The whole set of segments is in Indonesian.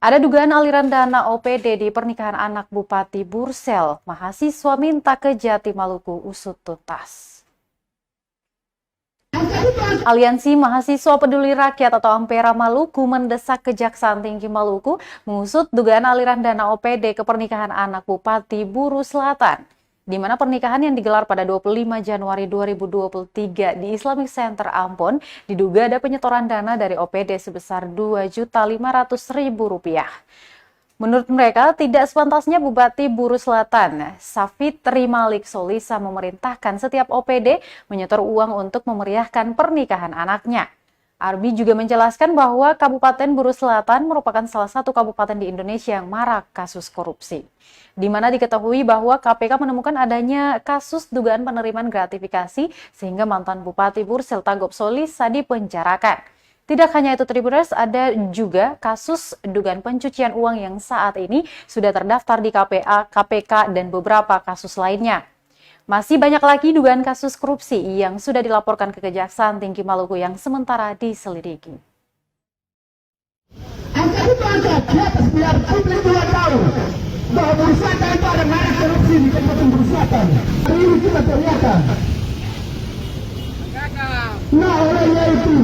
Ada dugaan aliran dana OPD di pernikahan anak Bupati Bursel. Mahasiswa minta ke Jati Maluku usut tuntas. Aliansi Mahasiswa Peduli Rakyat atau Ampera Maluku mendesak Kejaksaan Tinggi Maluku mengusut dugaan aliran dana OPD ke pernikahan anak Bupati Buru Selatan, di mana pernikahan yang digelar pada 25 Januari 2023 di Islamic Center Ambon diduga ada penyetoran dana dari OPD sebesar Rp2.500.000. Menurut mereka, tidak sepantasnya Bupati Buru Selatan, Safitri Malik Solisa memerintahkan setiap OPD menyetor uang untuk memeriahkan pernikahan anaknya. Arbi juga menjelaskan bahwa Kabupaten Buru Selatan merupakan salah satu kabupaten di Indonesia yang marak kasus korupsi, di mana diketahui bahwa KPK menemukan adanya kasus dugaan penerimaan gratifikasi sehingga mantan Bupati Bursel Tagop Solisa dipenjarakan. Tidak hanya itu Tribuners, ada juga kasus dugaan pencucian uang yang saat ini sudah terdaftar di KPA, KPK, dan beberapa kasus lainnya. Masih banyak lagi dugaan kasus korupsi yang sudah dilaporkan ke Kejaksaan Tinggi Maluku yang sementara diselidiki. Angka itu angka di atas biar publik 2 tahun bahwa Buru Selatan itu ada merek korupsi di Kabupaten Buru Selatan. Hari ini kita teriakan. Nah, olehnya itu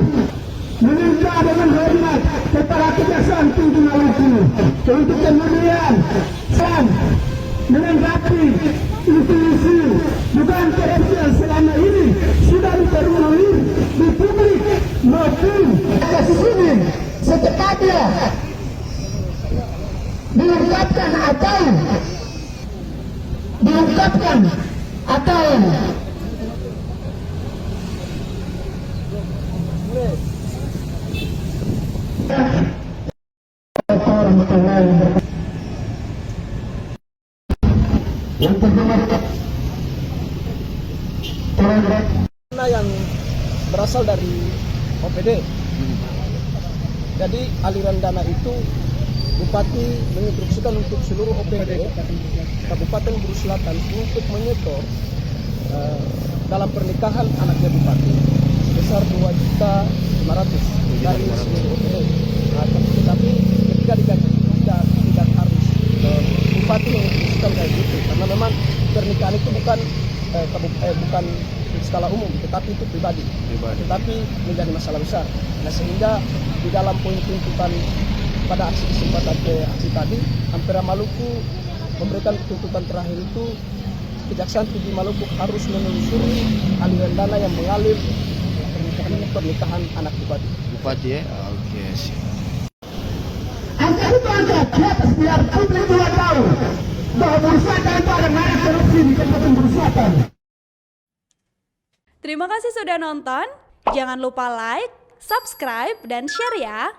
meminta dengan hormat kepada Kejaksaan Tinggi Maluku untuk kemudian menanggapi isu-isu dugaan korupsi yang selama ini sudah diterima di publik maupun kasus ini secepatnya diungkapkan atau yang berasal dari OPD. Jadi aliran dana itu Bupati menginstruksikan untuk seluruh OPD Kabupaten Buru Selatan untuk menyetor dalam pernikahan anaknya Bupati sebesar 2.500.000 dari seluruh OPD. Tetapi ketika digaji tidak harus Bupati menginstruksikan kayak gitu, karena memang pernikahan itu bukan skala umum, tetapi itu pribadi. Tetapi menjadi masalah besar. Nah, sehingga di dalam poin tuntutan pada aksi kesempatan aksi tadi, Ampera Maluku memberikan tuntutan terakhir itu Kejaksaan Tinggi Maluku harus menelusuri aliran dana yang mengalir pernikahan anak Bupati. Bupati ya? Oke, siap. angka itu angka di atas biar publik 2 tahun bahwa Buru Selatan itu ada merek korupsi di Kabupaten Buru Selatan. Terima kasih sudah nonton. Jangan lupa like, subscribe, dan share ya.